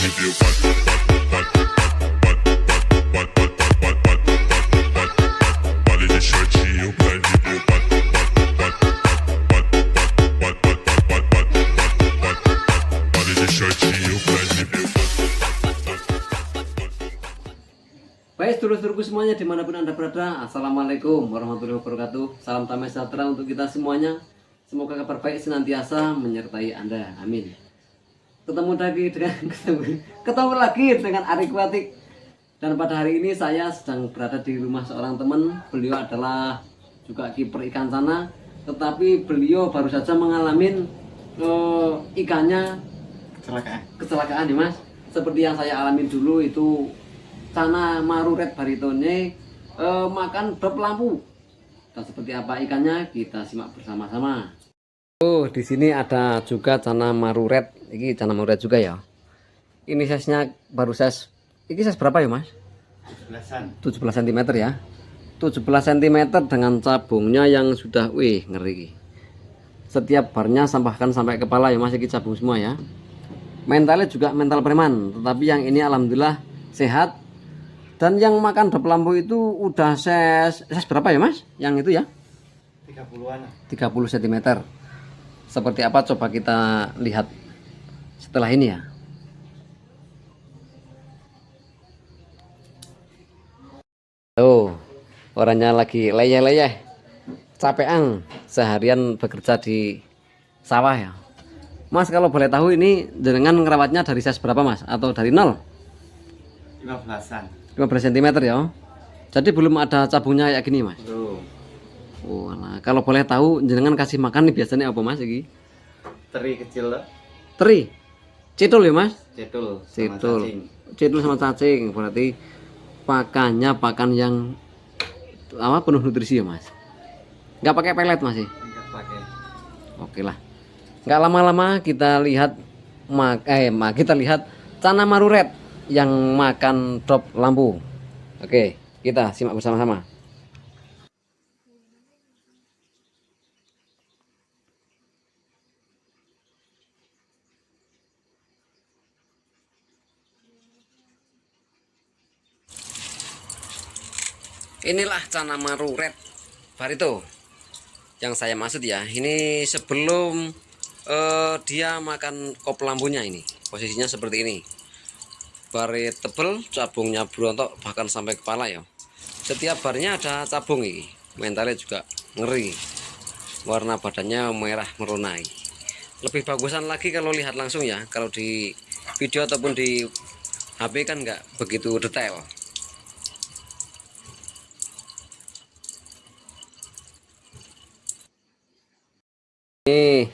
Baik sedulur-sedulurku semuanya dimanapun anda berada, assalamualaikum warahmatullahi wabarakatuh. Salam damai sejahtera untuk kita semuanya. Semoga kabar baik senantiasa menyertai anda, amin. Ketemu lagi dengan Arik Watik. Dan pada hari ini saya sedang berada di rumah seorang teman. Beliau adalah juga kiper ikan sana, tetapi beliau baru saja mengalami ikannya kecelakaan ya mas. Seperti yang saya alami dulu itu. Cana maru red baritone makan drop lampu. Dan seperti apa ikannya kita simak bersama-sama. Oh, di sini ada juga cana maru red. Ini cana maru red juga ya. Ini size-nya baru size. Ini size berapa ya, Mas? 17 cm ya. 17 cm dengan cabungnya yang sudah ngeri. Setiap barnya bahkan sampai kepala ya, Mas, ini cabung semua ya. Mentalnya juga mental preman, tetapi yang ini alhamdulillah sehat. Dan yang makan drop lampu itu udah size berapa ya mas? Yang itu ya? 30-an. 30 cm. Seperti apa coba kita lihat setelah ini ya. Oh, orangnya lagi leyeh-leyeh. Capean seharian bekerja di sawah ya. Mas kalau boleh tahu ini jenengan ngerawatnya dari size berapa mas? Atau dari 0? 15-an. 15 cm ya. Jadi belum ada cabungnya kayak gini mas. Oh, nah kalau boleh tahu jenengan kasih makan nih biasanya apa mas ini? Teri kecil loh. Teri, cetul ya mas? Cetul. Cetul sama cacing. Berarti pakannya pakan yang apa penuh nutrisi ya mas? Nggak pakai pelet mas sih? Nggak pakai. Oke lah. Nggak lama-lama kita lihat kita lihat cana maru red yang makan drop lampu. Oke, kita simak bersama-sama. Inilah cana maru red barito yang saya maksud ya. Ini sebelum dia makan kop lampunya, ini posisinya seperti ini. Bare tebel, cabungnya berontok bahkan sampai kepala ya. Setiap barnya ada cabung ini. Mentalnya juga ngeri. Warna badannya merah merunai. Lebih bagusan lagi kalau lihat langsung ya. Kalau di video ataupun di HP kan nggak begitu detail. Ini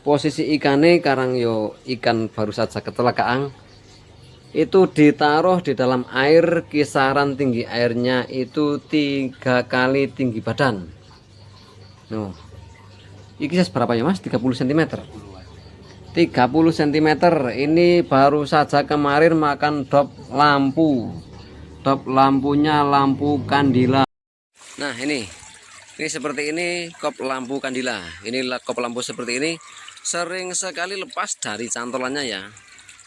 posisi ikannya karang yo ikan baru saja kecelakaan. Itu ditaruh di dalam air, kisaran tinggi airnya itu 3 kali tinggi badan. Nuh, ini size berapa ya mas? 30 cm. 30 cm. Ini baru saja kemarin makan drop lampu. Drop lampunya lampu kandila. Nah ini seperti ini kop lampu kandila. Ini kop lampu seperti ini sering sekali lepas dari cantolannya ya.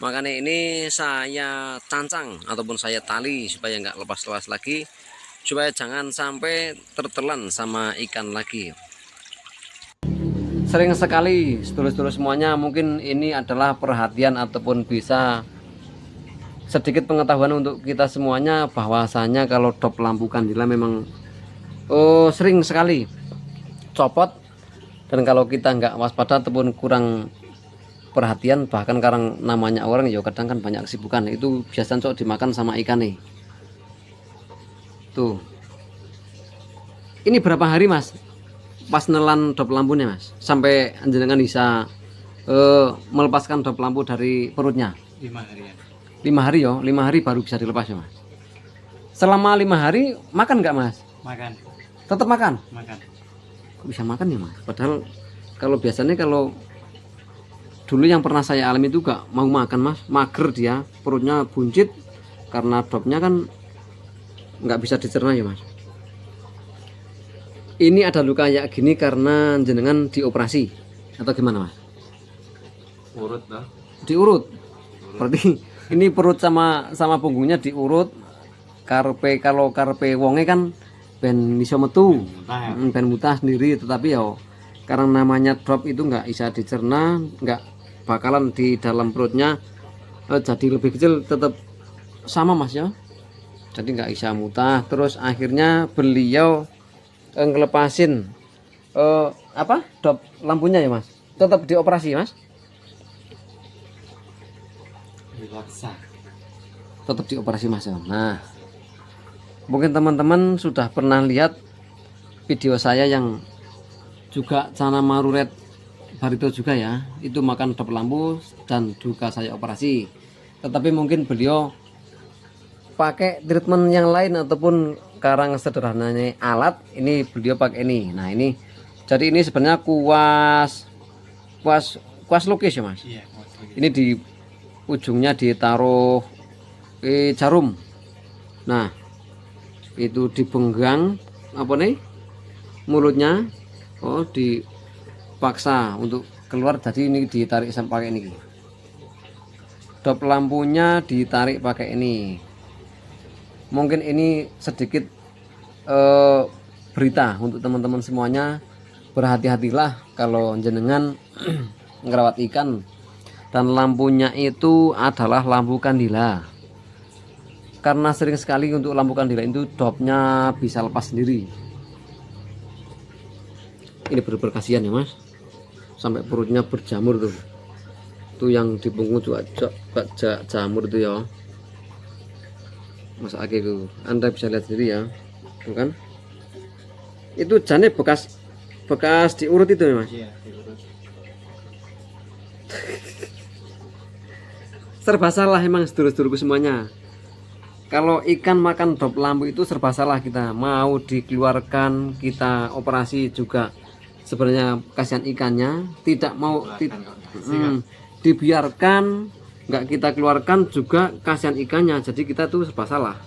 Makanya ini saya cancang ataupun saya tali supaya nggak lepas-lepas lagi, supaya jangan sampai tertelan sama ikan lagi. Sering sekali sedulur-sedulur semuanya, mungkin ini adalah perhatian ataupun bisa sedikit pengetahuan untuk kita semuanya, bahwasanya kalau drop lampu kandila memang sering sekali copot. Dan kalau kita nggak waspada ataupun kurang perhatian, bahkan karang namanya orang ya kadang kan banyak kesibukan, itu biasanya cocok dimakan sama ikan nih. Tuh. Ini berapa hari mas pas nelan drop lampunya mas? Sampai jenengan bisa melepaskan drop lampu dari perutnya? 5 harian. 5 hari ya? 5 hari baru bisa dilepas ya mas? Selama 5 hari makan nggak mas? Makan. Tetap makan? Makan. Kok bisa makan ya mas? Padahal kalau biasanya kalau dulu yang pernah saya alami itu gak mau makan mas, mager dia, perutnya buncit karena dropnya kan nggak bisa dicerna ya mas. Ini ada luka kayak gini karena jenengan dioperasi atau gimana mas? Urut dah. Diurut, berarti Ini perut sama punggungnya diurut. Kalau karepe wonge kan ben iso metu, Nah, ben mutah sendiri. Tetapi ya karena namanya drop itu nggak bisa dicerna, nggak bakalan di dalam perutnya jadi lebih kecil, tetap sama mas ya. Jadi nggak bisa mutah. Terus akhirnya beliau ngelepasin apa drop lampunya ya mas. Tetap dioperasi mas. dipaksa. Tetap dioperasi mas ya. Nah, mungkin teman-teman sudah pernah lihat video saya yang juga Cana Maruret Barito juga ya, itu makan drop lampu dan juga saya operasi. Tetapi mungkin beliau pakai treatment yang lain ataupun karang sederhananya alat, ini beliau pakai ini. Nah ini, jadi ini sebenarnya kuas lukis ya mas. Iya, Ini di ujungnya ditaruh jarum. Nah itu dibenggang apa nih mulutnya, oh dipaksa untuk keluar, jadi ini ditarik sampai pakai ini. Dop lampunya ditarik pakai ini. Mungkin ini sedikit berita untuk teman-teman semuanya, berhati-hatilah kalau jenengan ngerawat ikan dan lampunya itu adalah lampu kandila. Karena sering sekali untuk lampu kandila itu dopnya bisa lepas sendiri. Ini bener-bener kasihan ya mas, sampai perutnya berjamur tuh. Tuh yang di punggung juga jamur tuh ya mas Ake tuh. Anda bisa lihat sendiri ya, tuh kan. Itu jane bekas diurut itu ya mas. Iya, diurut. Serba salah emang sedulur-sedulurku semuanya. Kalau ikan makan drop lampu itu serba salah kita. Mau dikeluarkan, kita operasi juga sebenarnya kasihan ikannya. Tidak mau dibiarkan, nggak kita keluarkan juga kasihan ikannya. Jadi kita tuh serba salah.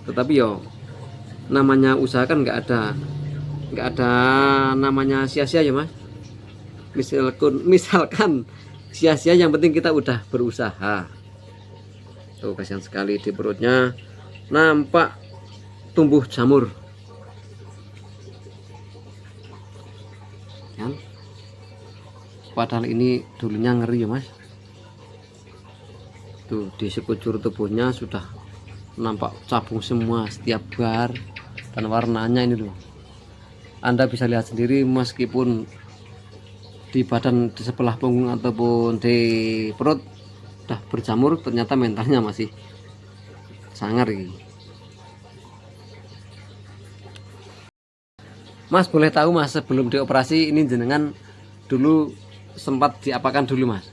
Tetapi yo namanya usaha kan nggak ada namanya sia-sia ya mas. Misalkan sia-sia, yang penting kita udah berusaha. Tuh kasihan sekali di perutnya nampak tumbuh jamur kan? Padahal ini dulunya ngeri ya mas. Tuh di sekujur tubuhnya sudah nampak cabung semua setiap bar, dan warnanya ini loh, Anda bisa lihat sendiri. Meskipun di badan, di sebelah punggung ataupun di perut udah berjamur, ternyata mentalnya masih sangar ini. Mas boleh tahu mas, sebelum dioperasi ini jenengan dulu sempat diapakan dulu mas?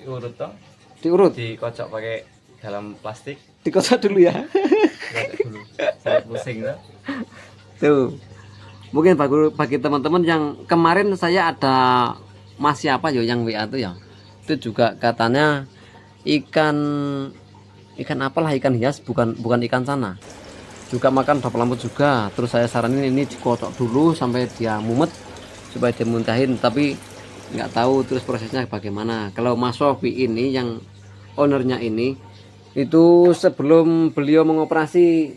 Diurut toh, Diurut, dikocok pakai dalam plastik. dikocok dulu ya. Dikocok dulu. Saya pusing tuh. Tuh mungkin bagi teman-teman yang kemarin saya ada mas siapa yo yang WA tuh ya, itu juga katanya ikan apalah, ikan hias, bukan ikan sana, juga makan drop lampu juga. Terus saya saranin ini dikocok dulu sampai dia mumet supaya dia muntahin, tapi nggak tahu terus prosesnya bagaimana. Kalau Mas Sofi ini yang ownernya ini, itu sebelum beliau mengoperasi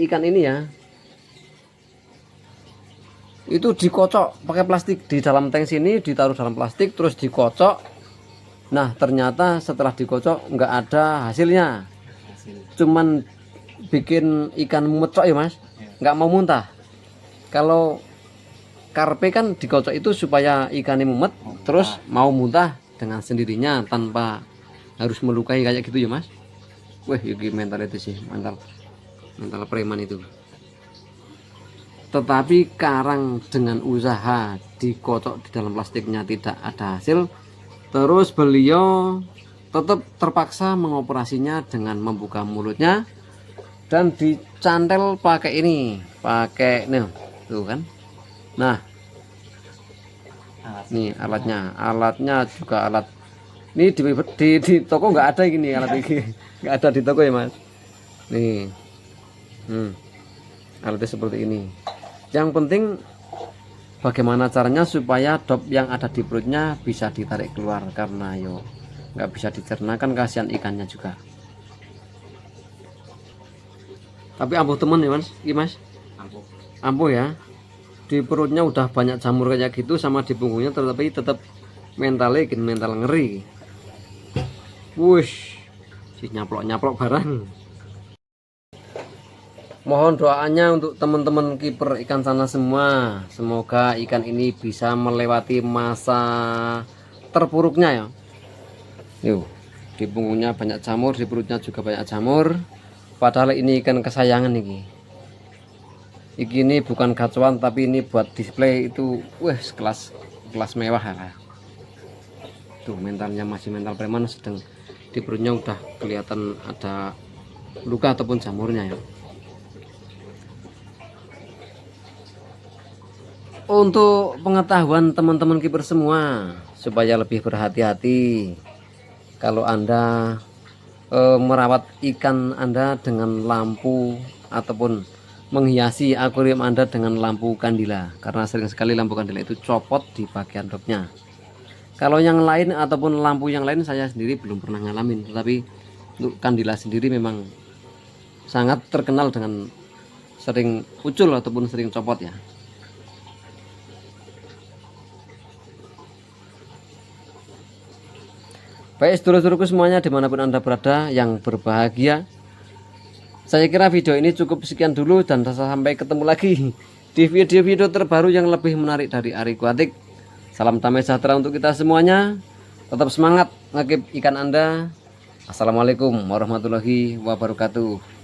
ikan ini ya, itu dikocok pakai plastik di dalam tank sini, ditaruh dalam plastik terus dikocok. Nah ternyata setelah dikocok nggak ada hasilnya, cuman bikin ikan mumet ya mas, nggak mau muntah. Kalau karpe kan dikocok itu supaya ikannya mumet terus mau muntah dengan sendirinya tanpa harus melukai kayak gitu ya mas. Wah ini mental itu sih, mental preman itu. Tetapi karang dengan usaha dikocok di dalam plastiknya tidak ada hasil, terus beliau tetap terpaksa mengoperasinya dengan membuka mulutnya dan dicantel pakai ini, pakai nih tuh kan. Nah nih alatnya juga alat ini di toko nggak ada gini, alat ini nggak ada di toko ya mas. Nih alatnya seperti ini. Yang penting bagaimana caranya supaya dop yang ada di perutnya bisa ditarik keluar, karena yo nggak bisa dicerna kan, kasihan ikannya juga. Tapi ampuh temen ya mas, Mas, Ampuh. ampuh ya. Di perutnya udah banyak jamur kayak gitu, sama di punggungnya, tetapi tetap mental ngeri. Wush, si nyaplok barang. Mohon doanya untuk teman-teman kiper ikan sana semua, semoga ikan ini bisa melewati masa terpuruknya ya. Yuk, di punggungnya banyak jamur, di perutnya juga banyak jamur, padahal ini ikan kesayangan ini bukan gacuan, tapi ini buat display itu, wah kelas mewah ya. Tuh mentalnya masih mental preman, sedang di perutnya udah kelihatan ada luka ataupun jamurnya ya. Untuk pengetahuan teman-teman kiper semua, supaya lebih berhati-hati kalau Anda merawat ikan Anda dengan lampu ataupun menghiasi akuarium Anda dengan lampu kandila, karena sering sekali lampu kandila itu copot di bagian dopnya. Kalau yang lain ataupun lampu yang lain saya sendiri belum pernah ngalamin, tetapi untuk kandila sendiri memang sangat terkenal dengan sering ucul ataupun sering copot ya. Baik sedulur-sedulurku semuanya dimanapun Anda berada yang berbahagia, saya kira video ini cukup sekian dulu, dan sampai ketemu lagi di video-video terbaru yang lebih menarik dari Ari Aquatic. Salam damai sejahtera untuk kita semuanya. Tetap semangat ngakip ikan Anda. Assalamualaikum warahmatullahi wabarakatuh.